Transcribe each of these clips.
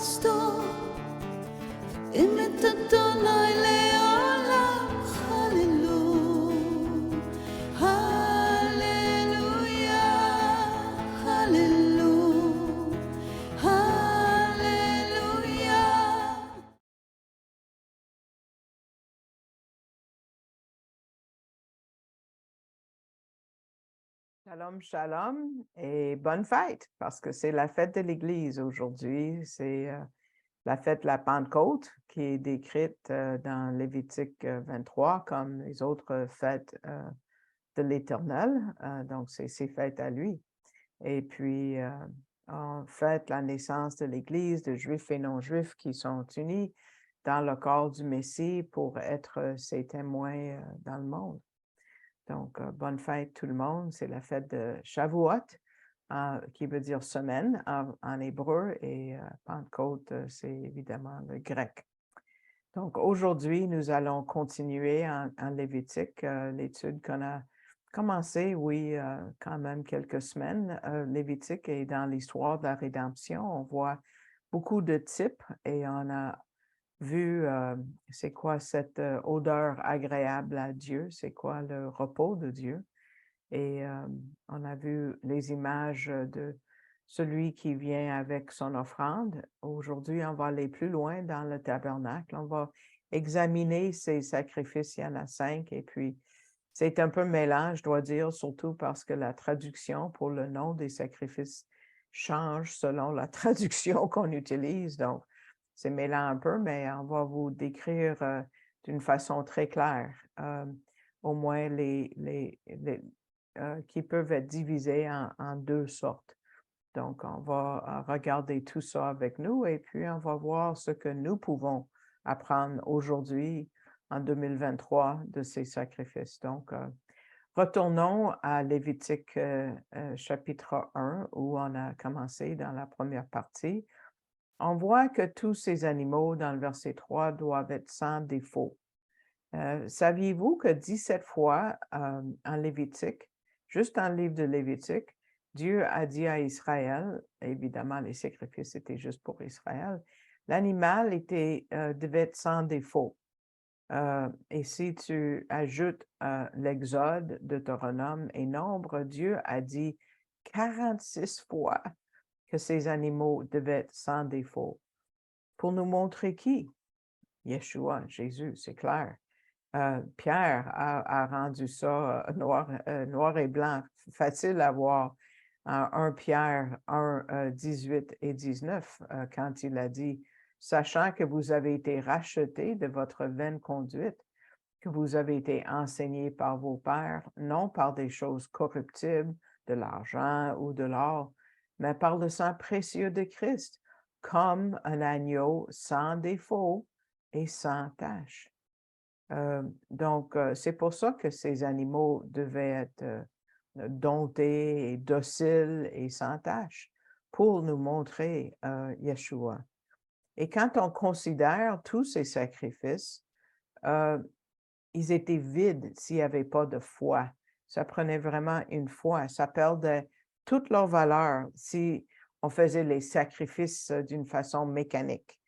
Cristo, imitatona ileola, hallelujah, hallelujah, hallelujah, hallelujah. Shalom, shalom et bonne fête, parce que c'est la fête de l'Église aujourd'hui. C'est la fête de la Pentecôte qui est décrite dans Lévitique 23 comme les autres fêtes de l'Éternel. Donc, c'est ses fêtes à lui. Et puis, on fête la naissance de l'Église, de Juifs et non-Juifs qui sont unis dans le corps du Messie pour être ses témoins dans le monde. Donc, bonne fête tout le monde. C'est la fête de Shavuot, qui veut dire semaine en hébreu, et Pentecôte, c'est évidemment le grec. Donc, aujourd'hui, nous allons continuer en Lévitique, l'étude qu'on a commencé, oui, quand même quelques semaines. Lévitique est dans l'histoire de la rédemption. On voit beaucoup de types et on a vu c'est quoi cette odeur agréable à Dieu, c'est quoi le repos de Dieu. Et on a vu les images de celui qui vient avec son offrande. Aujourd'hui, on va aller plus loin dans le tabernacle. On va examiner ces sacrifices, il y en a 5, et puis c'est un peu mélange, je dois dire, surtout parce que la traduction pour le nom des sacrifices change selon la traduction qu'on utilise. Donc, c'est mêlant un peu, mais on va vous décrire d'une façon très claire, au moins qui peuvent être divisés en deux sortes. Donc, on va regarder tout ça avec nous et puis on va voir ce que nous pouvons apprendre aujourd'hui, en 2023, de ces sacrifices. Donc, retournons à Lévitique chapitre 1, où on a commencé dans la première partie. On voit que tous ces animaux, dans le verset 3, doivent être sans défaut. Saviez-vous que 17 fois en Lévitique, juste dans le livre de Lévitique, Dieu a dit à Israël, évidemment les sacrifices étaient juste pour Israël, l'animal devait être sans défaut. Et si tu ajoutes l'Exode, Deutéronome et Nombre, Dieu a dit 46 fois que ces animaux devaient être sans défaut. Pour nous montrer qui? Yeshua, Jésus, c'est clair. Pierre a rendu ça noir et blanc, facile à voir. 1 Pierre 1, 18 et 19, quand il a dit « Sachant que vous avez été rachetés de votre vaine conduite, que vous avez été enseignés par vos pères, non par des choses corruptibles, de l'argent ou de l'or, mais par le sang précieux de Christ, comme un agneau sans défaut et sans tache. » Donc, c'est pour ça que ces animaux devaient être domptés et dociles et sans tache, pour nous montrer Yeshua. Et quand on considère tous ces sacrifices, ils étaient vides s'il n'y avait pas de foi. Ça prenait vraiment une foi. Ça perdait toute leur valeur si on faisait les sacrifices d'une façon mécanique,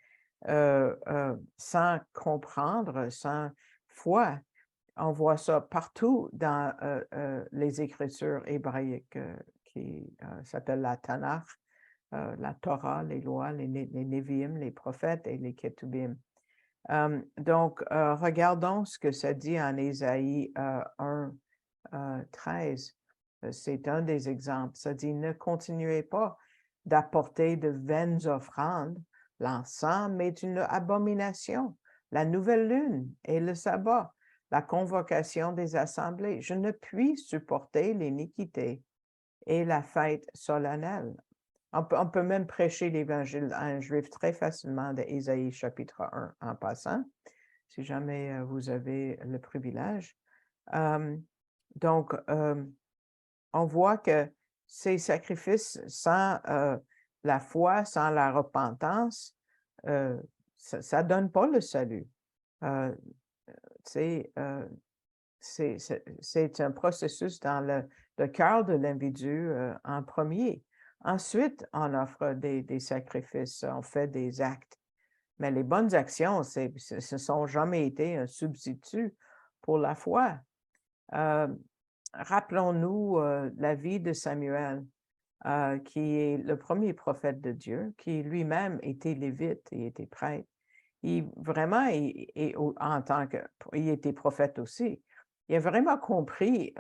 sans comprendre, sans foi. On voit ça partout dans les Écritures hébraïques qui s'appellent la Tanakh, la Torah, les lois, les Nevi'im, les prophètes et les Ketubim. Donc, regardons ce que ça dit en Ésaïe 1, 13. C'est un des exemples. Ça dit « Ne continuez pas d'apporter de vaines offrandes. L'encens m'est une abomination. La nouvelle lune et le sabbat, la convocation des assemblées. Je ne puis supporter l'iniquité et la fête solennelle. » On peut même prêcher l'Évangile à un Juif très facilement d'Ésaïe chapitre 1 en passant, si jamais vous avez le privilège. Donc, on voit que ces sacrifices sans la foi, sans la repentance, ça ne donne pas le salut. C'est un processus dans le cœur de l'individu en premier. Ensuite, on offre des sacrifices, on fait des actes. Mais les bonnes actions, ce sont jamais été un substitut pour la foi. Euh, Rappelons-nous la vie de Samuel, qui est le premier prophète de Dieu, qui lui-même était lévite et était prêtre. Vraiment, en tant que, il était prophète aussi. Il a vraiment compris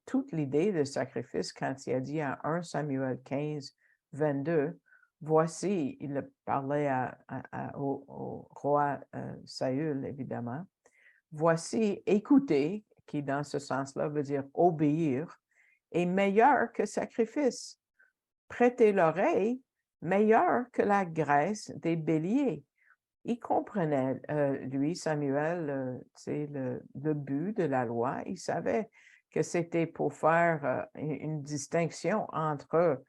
toute l'idée de sacrifice quand il a dit à 1 Samuel 15, 22, voici, il parlait au roi Saül, évidemment, voici, écouter, qui dans ce sens-là veut dire obéir, est meilleur que sacrifice. Prêter l'oreille, meilleur que la graisse des béliers. Il comprenait, lui, Samuel, le but de la loi. Il savait que c'était pour faire une distinction entre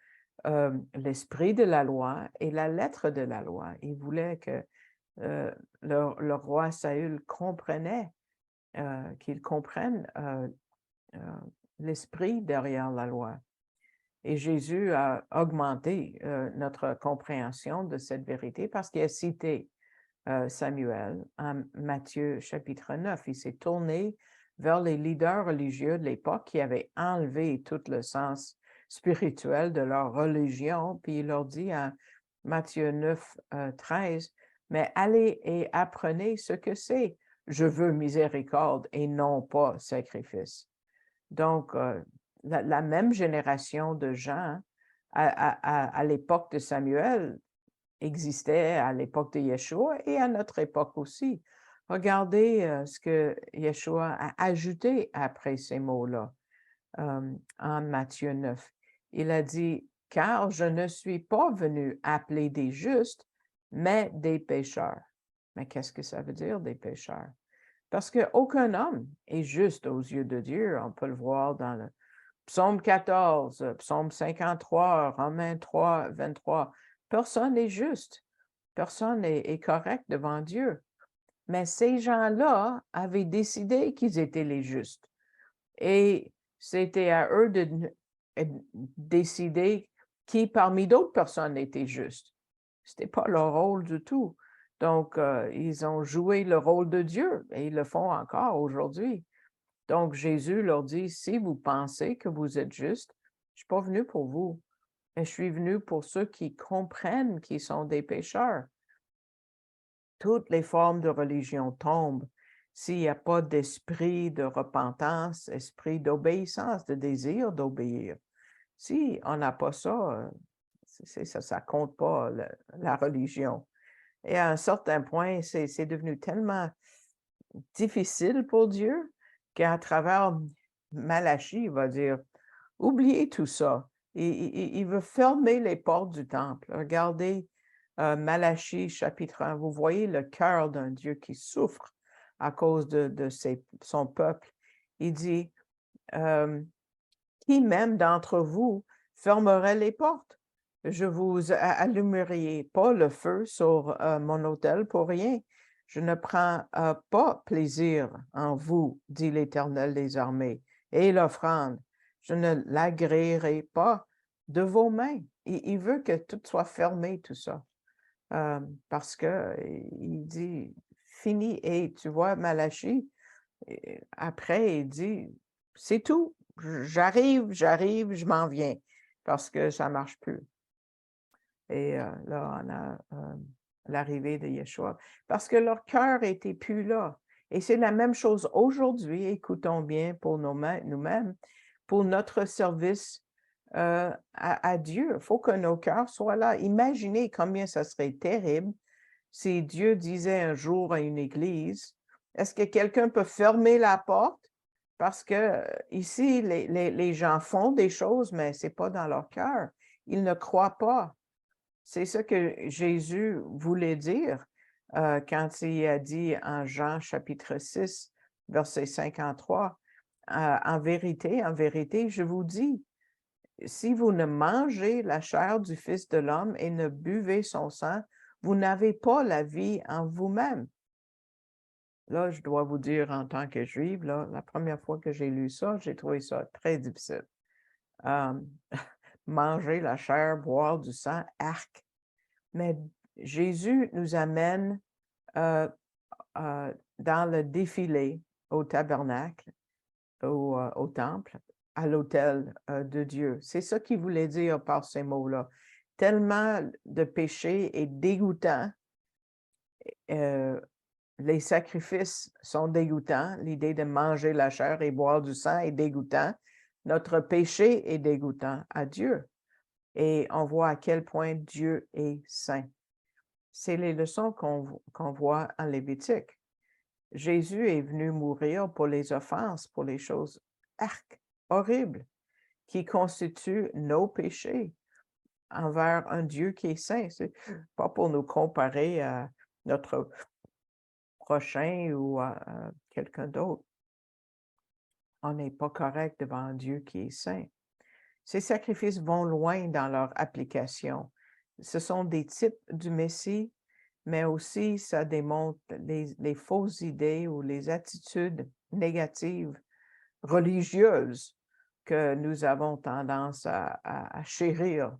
l'esprit de la loi et la lettre de la loi. Il voulait que le roi Saül qu'il comprenne l'esprit derrière la loi. Et Jésus a augmenté notre compréhension de cette vérité parce qu'il a cité Samuel en Matthieu chapitre 9. Il s'est tourné vers les leaders religieux de l'époque qui avaient enlevé tout le sens spirituel de leur religion, puis il leur dit en Matthieu 9, 13, mais allez et apprenez ce que c'est. Je veux miséricorde et non pas sacrifice. Donc, la même génération de gens à l'époque de Samuel existait à l'époque de Yeshua et à notre époque aussi. Regardez ce que Yeshua a ajouté après ces mots-là en Matthieu 9. Il a dit, « Car je ne suis pas venu appeler des justes, mais des pécheurs. » Mais qu'est-ce que ça veut dire, des pécheurs? Parce qu'aucun homme est juste aux yeux de Dieu. On peut le voir dans le Psaume 14, Psaume 53, Romains 3, 23. Personne n'est juste. Personne n'est correct devant Dieu. Mais ces gens-là avaient décidé qu'ils étaient les justes. Et c'était à eux de décider qui parmi d'autres personnes était juste. Ce n'était pas leur rôle du tout. Donc, ils ont joué le rôle de Dieu et ils le font encore aujourd'hui. Donc, Jésus leur dit, si vous pensez que vous êtes juste, je ne suis pas venu pour vous, mais je suis venu pour ceux qui comprennent qu'ils sont des pécheurs. Toutes les formes de religion tombent s'il n'y a pas d'esprit de repentance, esprit d'obéissance, de désir d'obéir. Si on n'a pas ça, ça ne compte pas la religion. Et à un certain point, c'est devenu tellement difficile pour Dieu qu'à travers Malachie, il va dire, oubliez tout ça. Il veut fermer les portes du temple. Regardez Malachie chapitre 1, vous voyez le cœur d'un Dieu qui souffre à cause de son peuple. Il dit, qui même d'entre vous fermerait les portes? Je vous allumerai pas le feu sur mon autel pour rien. Je ne prends pas plaisir en vous, dit l'Éternel des armées, et l'offrande. Je ne l'agréerai pas de vos mains. Il veut que tout soit fermé, tout ça. Parce que il dit, fini. Et tu vois, Malachie, après, il dit, c'est tout. J'arrive, je m'en viens, parce que ça ne marche plus. Et là, on a l'arrivée de Yeshua, parce que leur cœur n'était plus là. Et c'est la même chose aujourd'hui, écoutons bien pour nous-mêmes, pour notre service à Dieu. Il faut que nos cœurs soient là. Imaginez combien ça serait terrible si Dieu disait un jour à une église, est-ce que quelqu'un peut fermer la porte? Parce que ici, les gens font des choses, mais ce n'est pas dans leur cœur. Ils ne croient pas. C'est ce que Jésus voulait dire quand il a dit en Jean chapitre 6, verset 53, en vérité, je vous dis, si vous ne mangez la chair du Fils de l'homme et ne buvez son sang, vous n'avez pas la vie en vous-même. Là, je dois vous dire en tant que juive, là, la première fois que j'ai lu ça, j'ai trouvé ça très difficile. manger la chair, boire du sang, arc. Mais Jésus nous amène dans le défilé au tabernacle, au temple, à l'autel de Dieu. C'est ça qu'il voulait dire par ces mots-là. Tellement de péché est dégoûtant, les sacrifices sont dégoûtants, l'idée de manger la chair et boire du sang est dégoûtant, notre péché est dégoûtant à Dieu. Et on voit à quel point Dieu est saint. C'est les leçons qu'on voit en Lévitique. Jésus est venu mourir pour les offenses, pour les choses horribles qui constituent nos péchés envers un Dieu qui est saint. C'est pas pour nous comparer à notre prochain ou à quelqu'un d'autre. On n'est pas correct devant un Dieu qui est saint. Ces sacrifices vont loin dans leur application. Ce sont des types du Messie, mais aussi ça démontre les fausses idées ou les attitudes négatives religieuses que nous avons tendance à chérir.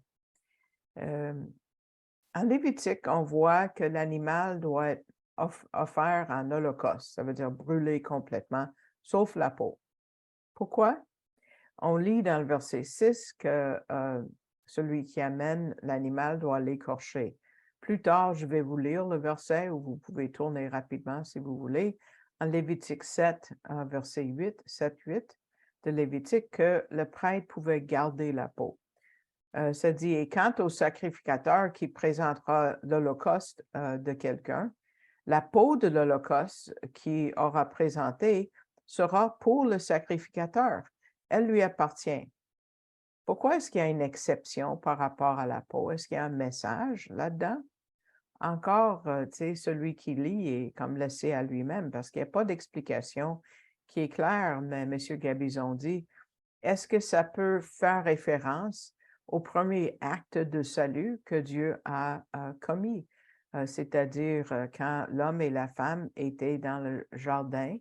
En Lévitique, on voit que l'animal doit être offert en holocauste, ça veut dire brûlé complètement, sauf la peau. Pourquoi? On lit dans le verset 6 que celui qui amène l'animal doit l'écorcher. Plus tard, je vais vous lire le verset, ou vous pouvez tourner rapidement si vous voulez, en Lévitique 7, verset 8, 7-8 de Lévitique, que le prêtre pouvait garder la peau. Ça dit, « Et quant au sacrificateur qui présentera l'holocauste de quelqu'un, la peau de l'holocauste qui aura présenté sera pour le sacrificateur. Elle lui appartient. » Pourquoi est-ce qu'il y a une exception par rapport à la peau? Est-ce qu'il y a un message là-dedans? Encore, tu sais, celui qui lit est comme laissé à lui-même parce qu'il n'y a pas d'explication qui est claire, mais M. Gabizon dit, est-ce que ça peut faire référence au premier acte de salut que Dieu a commis? C'est-à-dire quand l'homme et la femme étaient dans le jardin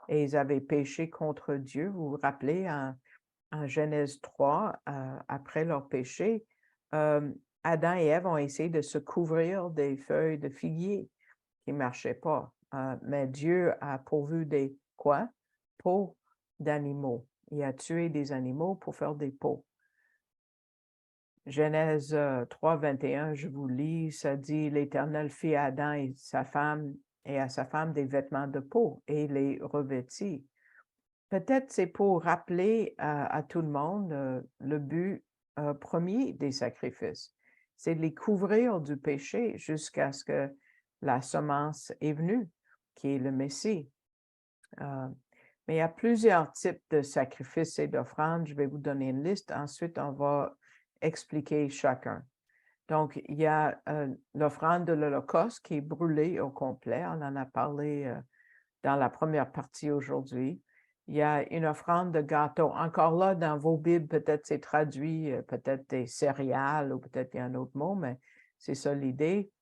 et ils avaient péché contre Dieu. Vous vous rappelez, en Genèse 3, après leur péché, Adam et Ève ont essayé de se couvrir des feuilles de figuier qui ne marchaient pas. Mais Dieu a pourvu des quoi? Peaux d'animaux. Il a tué des animaux pour faire des peaux. Genèse 3, 21, je vous lis, ça dit, l'Éternel fit à Adam et à sa femme des vêtements de peau et les revêtit. Peut-être c'est pour rappeler à tout le monde le but premier des sacrifices. C'est de les couvrir du péché jusqu'à ce que la semence est venue, qui est le Messie. Mais il y a plusieurs types de sacrifices et d'offrandes. Je vais vous donner une liste. Ensuite, on va expliquer chacun. Donc, il y a l'offrande de l'Holocauste qui est brûlée au complet. On en a parlé dans la première partie aujourd'hui. Il y a une offrande de gâteau. Encore là, dans vos Bibles, peut-être c'est traduit, peut-être des céréales ou peut-être il y a un autre mot, mais c'est ça l'idée.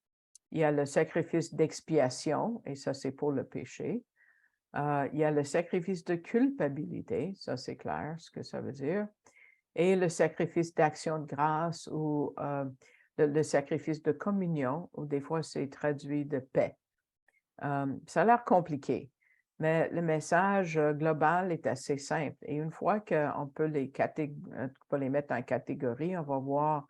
Il y a le sacrifice d'expiation, et ça c'est pour le péché. Il y a le sacrifice de culpabilité, ça c'est clair ce que ça veut dire. Et le sacrifice d'action de grâce ou le sacrifice de communion, ou des fois c'est traduit de paix. Ça a l'air compliqué, mais le message global est assez simple. Et une fois qu'on peut les mettre en catégorie, on va voir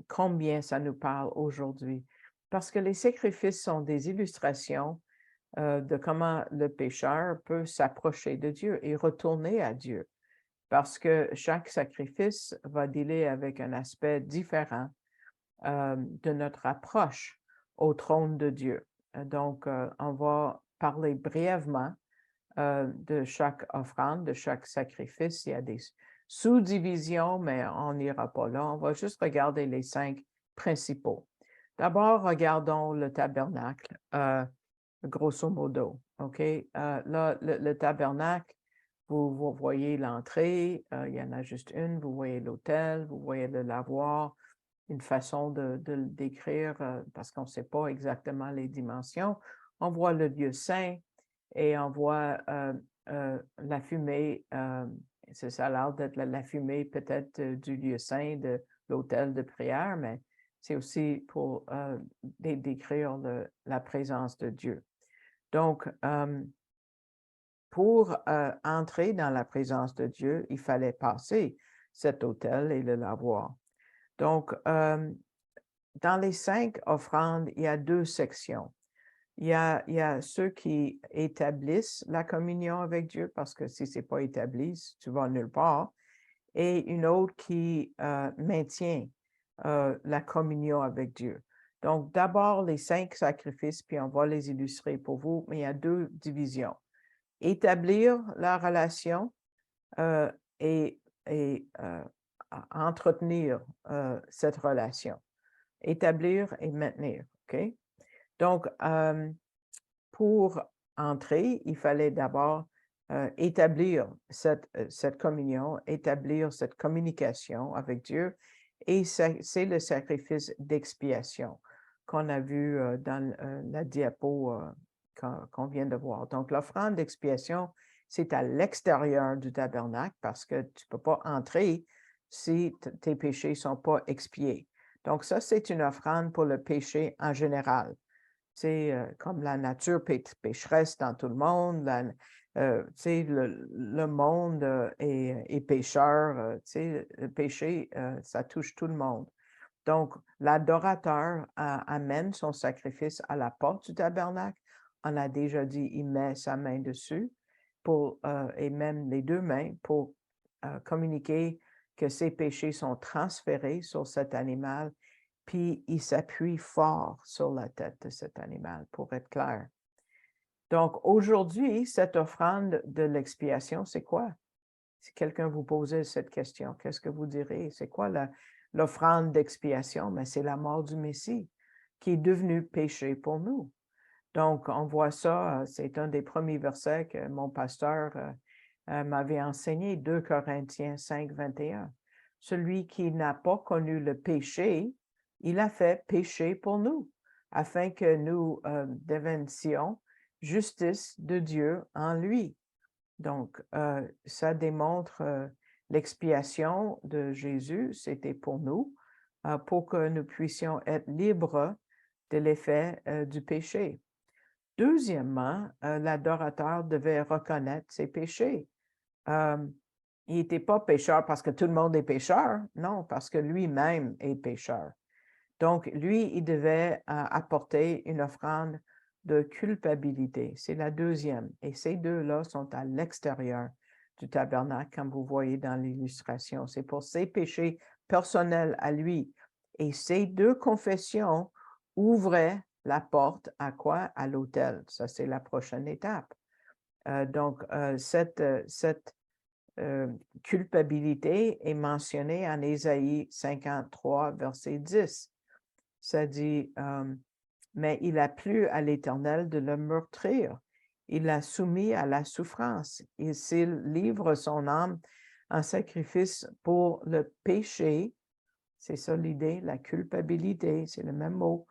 combien ça nous parle aujourd'hui. Parce que les sacrifices sont des illustrations de comment le pécheur peut s'approcher de Dieu et retourner à Dieu. Parce que chaque sacrifice va dealer avec un aspect différent de notre approche au trône de Dieu. Donc, on va parler brièvement de chaque offrande, de chaque sacrifice. Il y a des sous-divisions, mais on n'ira pas là. On va juste regarder les 5 principaux. D'abord, regardons le tabernacle, grosso modo. OK? Là, le tabernacle, vous voyez l'entrée, il y en a juste une, vous voyez l'autel, vous voyez le lavoir, une façon de le décrire parce qu'on ne sait pas exactement les dimensions. On voit le lieu saint et on voit la fumée ça a l'air d'être la fumée peut-être du lieu saint, de l'autel de prière, mais c'est aussi pour décrire la présence de Dieu. Donc, pour entrer dans la présence de Dieu, il fallait passer cet autel et le lavoir. Donc, dans les 5 offrandes, il y a 2 sections. Il y a ceux qui établissent la communion avec Dieu, parce que si ce n'est pas établi, tu vas nulle part, et une autre qui maintient la communion avec Dieu. Donc, d'abord, les 5 sacrifices, puis on va les illustrer pour vous, mais il y a 2 divisions. Établir la relation et entretenir cette relation. Établir et maintenir, OK? Donc, pour entrer, il fallait d'abord établir cette communion, établir cette communication avec Dieu, et c'est le sacrifice d'expiation qu'on a vu dans la diapo qu'on vient de voir. Donc, l'offrande d'expiation, c'est à l'extérieur du tabernacle parce que tu ne peux pas entrer si tes péchés ne sont pas expiés. Donc, ça, c'est une offrande pour le péché en général. C'est comme la nature pécheresse dans tout le monde, le monde est pécheur, le péché, ça touche tout le monde. Donc, l'adorateur amène son sacrifice à la porte du tabernacle. On a déjà dit, il met sa main dessus et même les 2 mains pour communiquer que ses péchés sont transférés sur cet animal, puis il s'appuie fort sur la tête de cet animal, pour être clair. Donc, aujourd'hui, cette offrande de l'expiation, c'est quoi? Si quelqu'un vous posait cette question, qu'est-ce que vous direz? C'est quoi l'offrande d'expiation? Mais c'est la mort du Messie qui est devenu péché pour nous. Donc, on voit ça, c'est un des premiers versets que mon pasteur m'avait enseigné, 2 Corinthiens 5, 21. Celui qui n'a pas connu le péché, il a fait péché pour nous, afin que nous devinissions justice de Dieu en lui. Donc, ça démontre l'expiation de Jésus, c'était pour nous, pour que nous puissions être libres de l'effet du péché. Deuxièmement, l'adorateur devait reconnaître ses péchés. Il n'était pas pécheur parce que tout le monde est pécheur, non, parce que lui-même est pécheur. Donc, lui, il devait apporter une offrande de culpabilité. C'est la deuxième. Et ces deux-là sont à l'extérieur du tabernacle, comme vous voyez dans l'illustration. C'est pour ses péchés personnels à lui. Et ces 2 confessions ouvraient la porte à quoi? À l'autel. Ça, c'est la prochaine étape. Donc, cette culpabilité est mentionnée en Ésaïe 53, verset 10. Ça dit, mais il a plu à l'Éternel de le meurtrir. Il l'a soumis à la souffrance. Et s'il livre son âme en sacrifice pour le péché, c'est ça l'idée, la culpabilité, c'est le même mot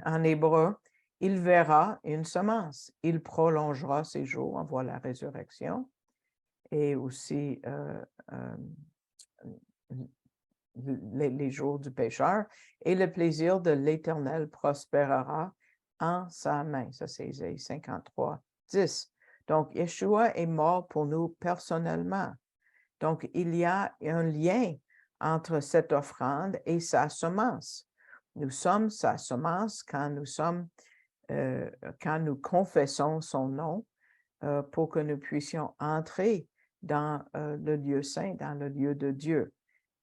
en hébreu, il verra une semence. Il prolongera ses jours, on voit la résurrection, et aussi les jours du pécheur, et le plaisir de l'Éternel prospérera en sa main. Ça, c'est Ésaïe 53, 10. Donc, Yeshua est mort pour nous personnellement. Donc, il y a un lien entre cette offrande et sa semence. Nous sommes sa semence quand nous confessons son nom pour que nous puissions entrer dans le lieu saint, dans le lieu de Dieu.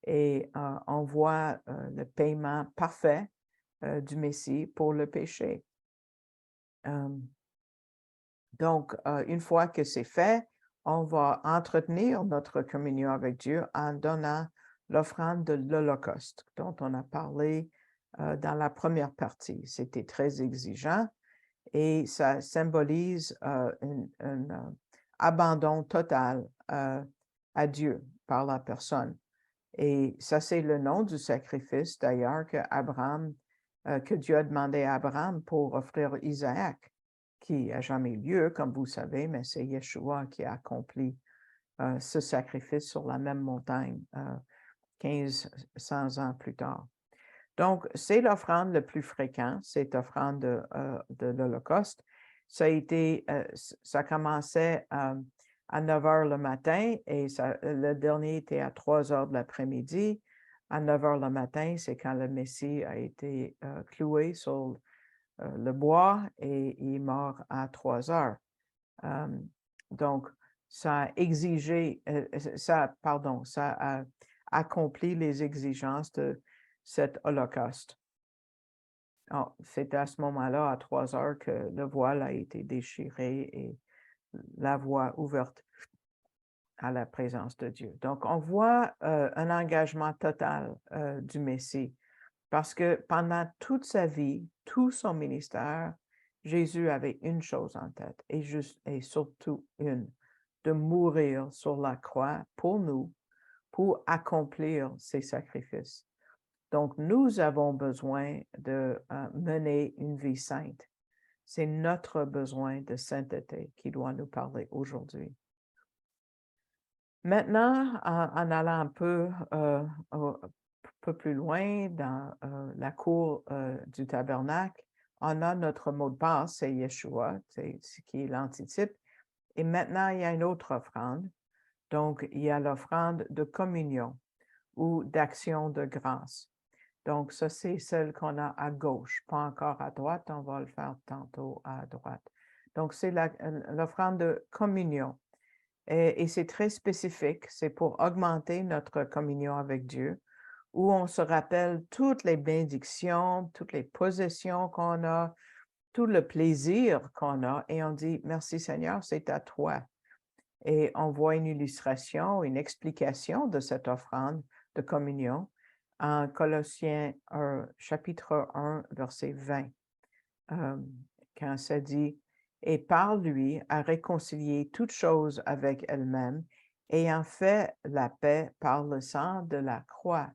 Et on voit le paiement parfait du Messie pour le péché. Donc, une fois que c'est fait, on va entretenir notre communion avec Dieu en donnant l'offrande de l'Holocauste, dont on a parlé dans la première partie. C'était très exigeant et ça symbolise un abandon total à Dieu par la personne. Et ça, c'est le nom du sacrifice, d'ailleurs, que Dieu a demandé à Abraham pour offrir Isaac, qui n'a jamais eu lieu, comme vous savez, mais c'est Yeshua qui a accompli ce sacrifice sur la même montagne 1500 ans plus tard. Donc, c'est l'offrande le plus fréquent, cette offrande de l'Holocauste. Ça commençait à 9 heures le matin et le dernier était à 3 heures de l'après-midi. À 9 heures le matin, c'est quand le Messie a été cloué sur le bois et il est mort à 3 heures. Donc, ça a exigé, ça a accompli les exigences de cet holocauste. C'est à ce moment-là, à 3 heures, que le voile a été déchiré et la voie ouverte à la présence de Dieu. Donc, on voit un engagement total du Messie parce que pendant toute sa vie, tout son ministère, Jésus avait une chose en tête et surtout une, de mourir sur la croix pour nous, pour accomplir ses sacrifices. Donc, nous avons besoin de mener une vie sainte. C'est notre besoin de sainteté qui doit nous parler aujourd'hui. Maintenant, en allant un peu plus loin dans la cour du tabernacle, on a notre mot de passe, c'est Yeshua, c'est ce qui est l'antitype. Et maintenant, il y a une autre offrande. Donc, il y a l'offrande de communion ou d'action de grâce. Donc, ça, c'est celle qu'on a à gauche, pas encore à droite. On va le faire tantôt à droite. Donc, c'est l'offrande de communion. Et c'est très spécifique. C'est pour augmenter notre communion avec Dieu, où on se rappelle toutes les bénédictions, toutes les possessions qu'on a, tout le plaisir qu'on a, et on dit, merci Seigneur, c'est à toi. Et on voit une illustration, une explication de cette offrande de communion en Colossiens chapitre 1, verset 20, quand ça dit « Et par lui a réconcilié toutes choses avec elle-même, ayant fait la paix par le sang de la croix.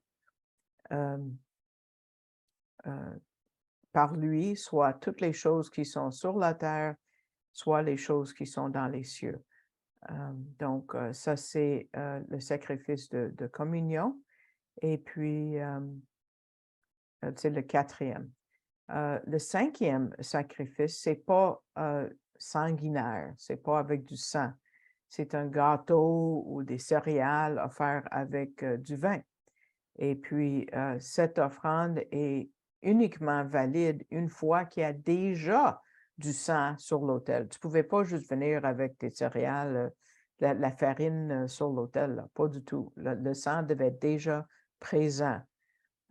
Par lui, soit toutes les choses qui sont sur la terre, soit les choses qui sont dans les cieux. » Donc, ça, c'est le sacrifice de communion. Et puis, c'est le 4e. Le 5e sacrifice, c'est pas sanguinaire, c'est pas avec du sang. C'est un gâteau ou des céréales offerts avec du vin. Et puis, cette offrande est uniquement valide une fois qu'il y a déjà du sang sur l'autel. Tu ne pouvais pas juste venir avec tes céréales, la farine sur l'autel, pas du tout. Le sang devait être déjà présent.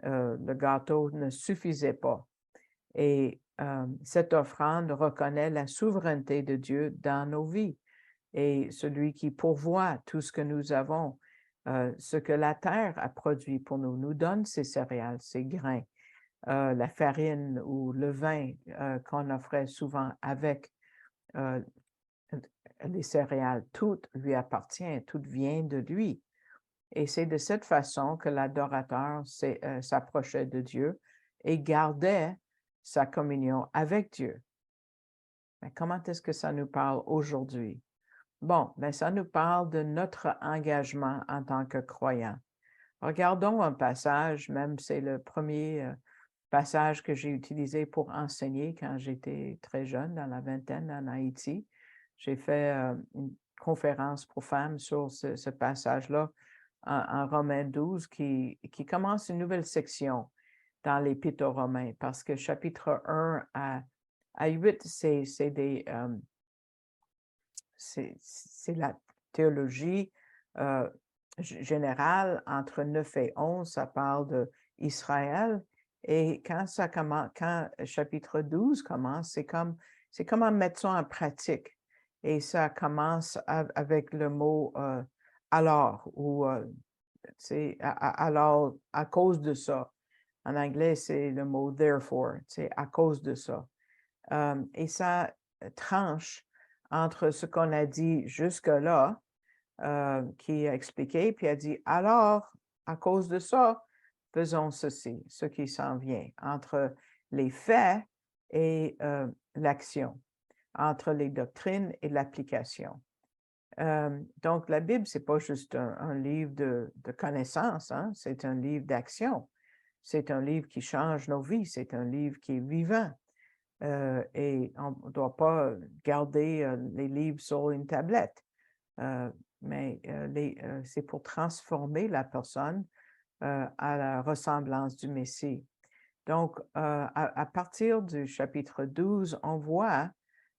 Le gâteau ne suffisait pas. Et cette offrande reconnaît la souveraineté de Dieu dans nos vies et celui qui pourvoit tout ce que nous avons, ce que la terre a produit pour nous, nous donne ces céréales, ces grains, la farine ou le vin qu'on offrait souvent avec les céréales. Tout lui appartient, tout vient de lui. Et c'est de cette façon que l'adorateur s'approchait de Dieu et gardait sa communion avec Dieu. Mais comment est-ce que ça nous parle aujourd'hui? Bon, mais ça nous parle de notre engagement en tant que croyants. Regardons un passage, même c'est le premier passage que j'ai utilisé pour enseigner quand j'étais très jeune, dans la vingtaine en Haïti. J'ai fait une conférence pour femmes sur ce passage-là en Romains 12 qui commence une nouvelle section dans l'Épître aux Romains, parce que chapitre 1 à 8, c'est la théologie générale. Entre 9 et 11, ça parle d'Israël. Et quand chapitre 12 commence, c'est comment mettre ça en pratique. Et ça commence avec le mot alors, ou alors, à cause de ça. En anglais, c'est le mot therefore, c'est à cause de ça. Et ça tranche entre ce qu'on a dit jusque-là, qui a expliqué, puis a dit, alors, à cause de ça, faisons ceci, ce qui s'en vient, entre les faits et l'action, entre les doctrines et l'application. Donc, la Bible, c'est pas juste un livre de connaissances, hein, c'est un livre d'action. C'est un livre qui change nos vies, c'est un livre qui est vivant. Et on ne doit pas garder les livres sur une tablette, mais c'est pour transformer la personne à la ressemblance du Messie. Donc, à partir du chapitre 12, on voit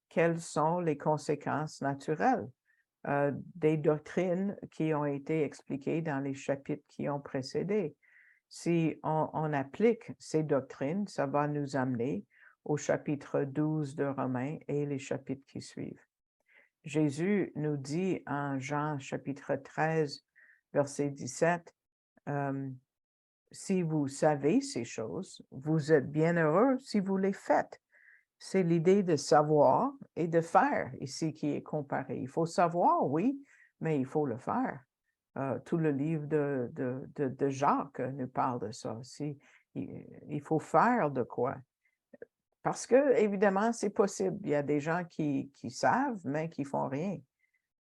quelles sont les conséquences naturelles des doctrines qui ont été expliquées dans les chapitres qui ont précédé. Si on applique ces doctrines, ça va nous amener au chapitre 12 de Romains et les chapitres qui suivent. Jésus nous dit en Jean chapitre 13, verset 17, si vous savez ces choses, vous êtes bienheureux si vous les faites. C'est l'idée de savoir et de faire ici qui est comparé. Il faut savoir, oui, mais il faut le faire. Tout le livre de Jacques nous parle de ça aussi. Il faut faire de quoi? Parce que, évidemment, c'est possible. Il y a des gens qui savent, mais qui font rien.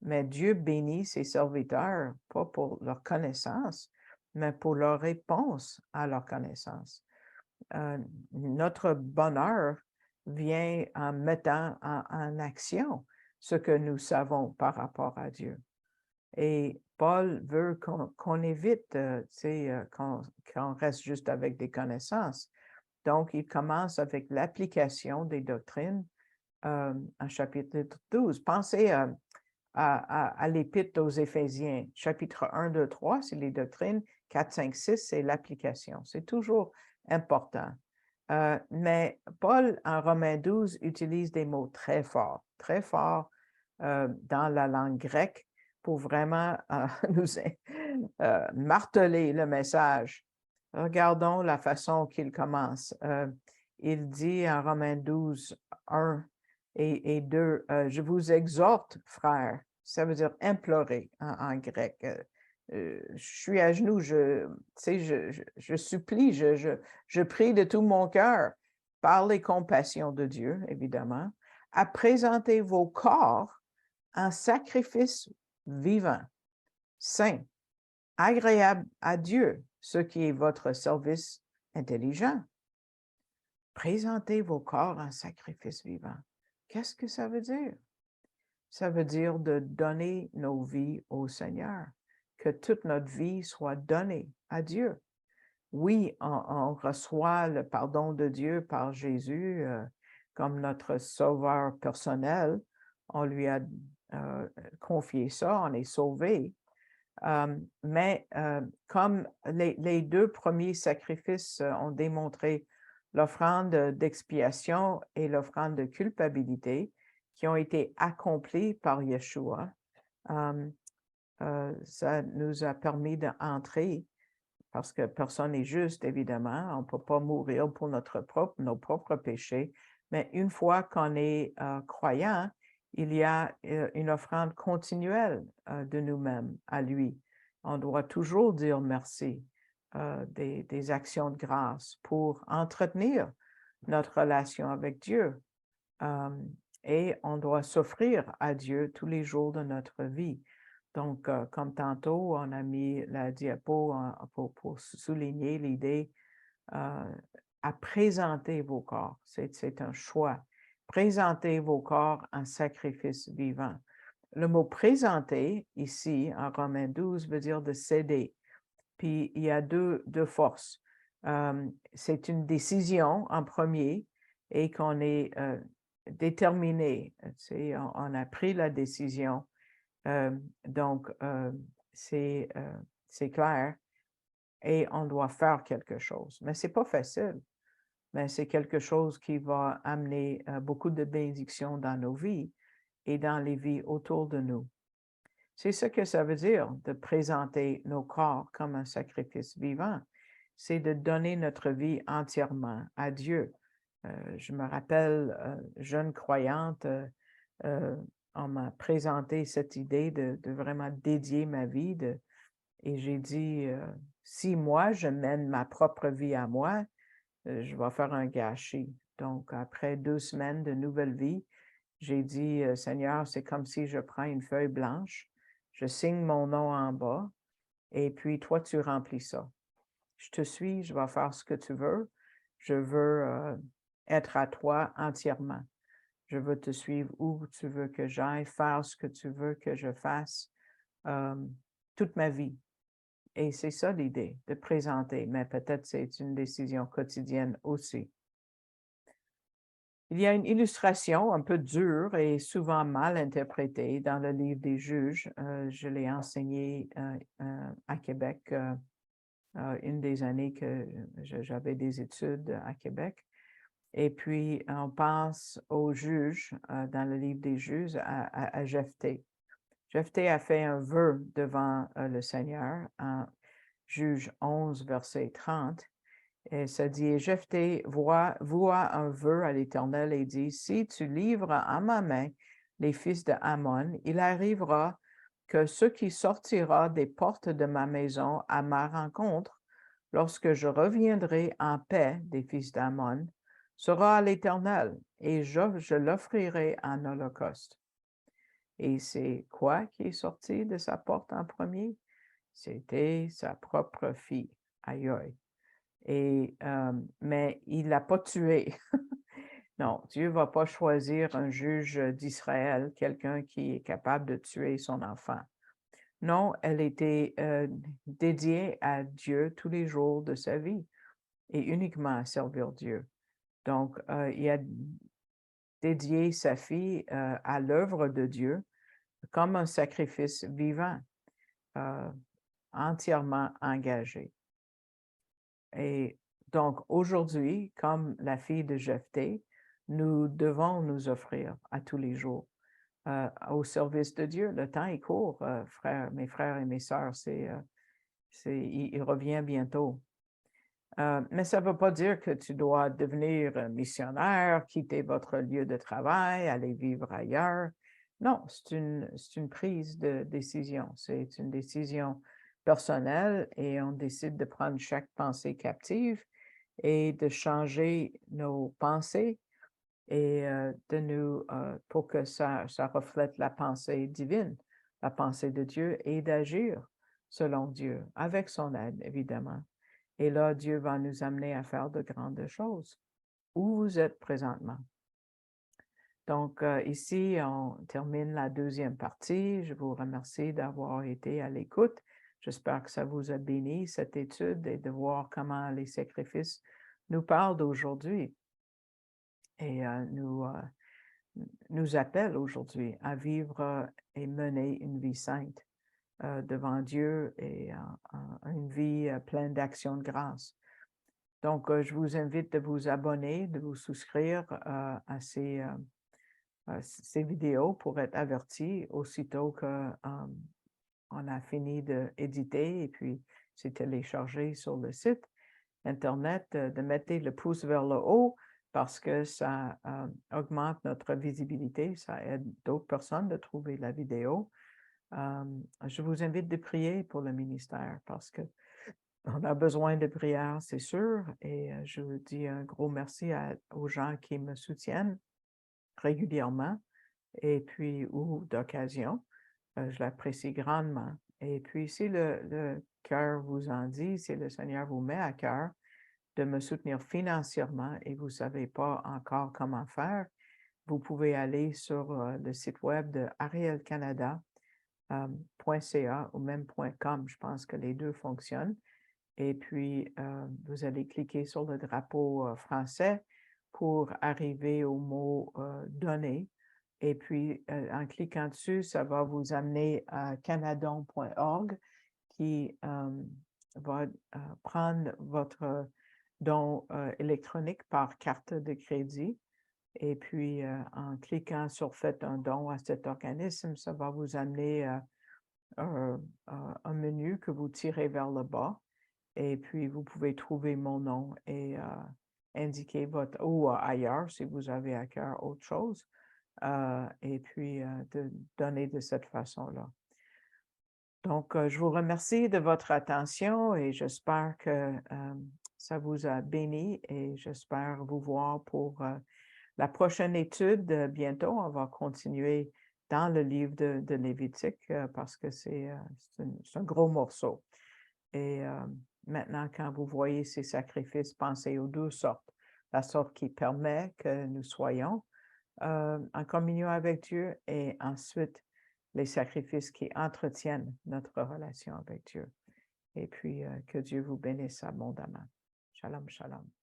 Mais Dieu bénit ses serviteurs, pas pour leur connaissance, mais pour leur réponse à leur connaissance. Notre bonheur vient en mettant en action ce que nous savons par rapport à Dieu. Et Paul veut qu'on évite, qu'on reste juste avec des connaissances. Donc, il commence avec l'application des doctrines en chapitre 12. Pensez à l'Épître aux Éphésiens. Chapitre 1, 2, 3, c'est les doctrines. 4, 5, 6, c'est l'application. C'est toujours important. Mais Paul, en Romains 12, utilise des mots très forts dans la langue grecque pour vraiment nous marteler le message. Regardons la façon qu'il commence. Il dit en Romains 12, 1 et 2, je vous exhorte, frères, ça veut dire implorer en grec. Je suis à genoux, je supplie, je prie de tout mon cœur, par les compassions de Dieu, évidemment, à présenter vos corps en sacrifice vivant, saint, agréable à Dieu, ce qui est votre service intelligent. Présentez vos corps en sacrifice vivant. Qu'est-ce que ça veut dire? Ça veut dire de donner nos vies au Seigneur, que toute notre vie soit donnée à Dieu. Oui, on reçoit le pardon de Dieu par Jésus comme notre sauveur personnel. On lui a confié ça, on est sauvé. Mais comme les deux premiers sacrifices ont démontré l'offrande d'expiation et l'offrande de culpabilité qui ont été accomplis par Yeshua, ça nous a permis d'entrer, parce que personne n'est juste, évidemment, on ne peut pas mourir pour nos propres péchés, mais une fois qu'on est croyant, il y a une offrande continuelle de nous-mêmes à lui. On doit toujours dire merci, des actions de grâce pour entretenir notre relation avec Dieu. Et on doit s'offrir à Dieu tous les jours de notre vie. Donc, comme tantôt, on a mis la diapo pour souligner l'idée à présenter vos corps. C'est un choix. Présentez vos corps en sacrifice vivant. Le mot présenter, ici, en Romains 12, veut dire de céder. Puis, il y a deux forces. C'est une décision en premier et qu'on est déterminé. On a pris la décision. Donc, c'est clair et on doit faire quelque chose. Mais ce n'est pas facile, mais c'est quelque chose qui va amener beaucoup de bénédictions dans nos vies et dans les vies autour de nous. C'est ce que ça veut dire de présenter nos corps comme un sacrifice vivant. C'est de donner notre vie entièrement à Dieu. Je me rappelle, jeune croyante, on m'a présenté cette idée de vraiment dédier ma vie et j'ai dit, si moi, je mène ma propre vie à moi, je vais faire un gâchis. Donc, après 2 semaines de nouvelle vie, j'ai dit, Seigneur, c'est comme si je prends une feuille blanche, je signe mon nom en bas, et puis toi, tu remplis ça. Je te suis, je vais faire ce que tu veux. Je veux être à toi entièrement. Je veux te suivre où tu veux que j'aille, faire ce que tu veux que je fasse toute ma vie. Et c'est ça l'idée, de présenter, mais peut-être c'est une décision quotidienne aussi. Il y a une illustration un peu dure et souvent mal interprétée dans le livre des Juges. Je l'ai enseigné à Québec une des années que j'avais des études à Québec. Et puis, on pense aux juges dans le livre des Juges à Jephthé. Jephthé a fait un vœu devant le Seigneur en Juge 11, verset 30. Et ça dit, et Jephthé voua un vœu à l'Éternel et dit, si tu livres à ma main les fils de Ammon, il arrivera que ce qui sortira des portes de ma maison à ma rencontre, lorsque je reviendrai en paix des fils d'Ammon, sera à l'Éternel, et je l'offrirai en holocauste. Et c'est quoi qui est sorti de sa porte en premier? C'était sa propre fille. Aïe aïe. Mais il ne l'a pas tuée. Non, Dieu ne va pas choisir un juge d'Israël, quelqu'un qui est capable de tuer son enfant. Non, elle était dédiée à Dieu tous les jours de sa vie et uniquement à servir Dieu. Donc, il a dédié sa fille à l'œuvre de Dieu comme un sacrifice vivant, entièrement engagé. Et donc, aujourd'hui, comme la fille de Jephthé, nous devons nous offrir à tous les jours au service de Dieu. Le temps est court, mes frères et mes sœurs, il revient bientôt. Mais ça ne veut pas dire que tu dois devenir missionnaire, quitter votre lieu de travail, aller vivre ailleurs. Non, c'est une prise de décision. C'est une décision personnelle et on décide de prendre chaque pensée captive et de changer nos pensées et pour que ça reflète la pensée divine, la pensée de Dieu et d'agir selon Dieu, avec son aide, évidemment. Et là, Dieu va nous amener à faire de grandes choses. Où vous êtes présentement? Donc, ici, on termine la deuxième partie. Je vous remercie d'avoir été à l'écoute. J'espère que ça vous a béni, cette étude, et de voir comment les sacrifices nous parlent d'aujourd'hui et nous appellent aujourd'hui à vivre et mener une vie sainte devant Dieu et une vie pleine d'actions de grâce. Donc, je vous invite de vous abonner, de vous souscrire à ces vidéos pour être averti aussitôt qu'on a fini d'éditer et puis c'est téléchargé sur le site Internet, de mettre le pouce vers le haut parce que ça augmente notre visibilité, ça aide d'autres personnes de trouver la vidéo. Je vous invite de prier pour le ministère parce que on a besoin de prière, c'est sûr, et je vous dis un gros merci aux gens qui me soutiennent régulièrement et puis ou d'occasion. Je l'apprécie grandement. Et puis, si le cœur vous en dit, si le Seigneur vous met à cœur de me soutenir financièrement et vous ne savez pas encore comment faire, vous pouvez aller sur le site web de arielcanada.ca ou même .com. Je pense que les deux fonctionnent. Et puis, vous allez cliquer sur le drapeau français pour arriver au mot « Donner ». Et puis, en cliquant dessus, ça va vous amener à canadon.org qui va prendre votre don électronique par carte de crédit. Et puis, en cliquant sur « Faites un don à cet organisme », ça va vous amener un menu que vous tirez vers le bas. Et puis, vous pouvez trouver mon nom et indiquer ou ailleurs si vous avez à cœur autre chose. Et puis, de donner de cette façon-là. Donc, je vous remercie de votre attention et j'espère que ça vous a béni et j'espère vous voir pour La prochaine étude, bientôt, on va continuer dans le livre de Lévitique parce que c'est un gros morceau. Et maintenant, quand vous voyez ces sacrifices, pensez aux deux sortes. La sorte qui permet que nous soyons en communion avec Dieu et ensuite les sacrifices qui entretiennent notre relation avec Dieu. Et puis, que Dieu vous bénisse abondamment. Shalom, shalom.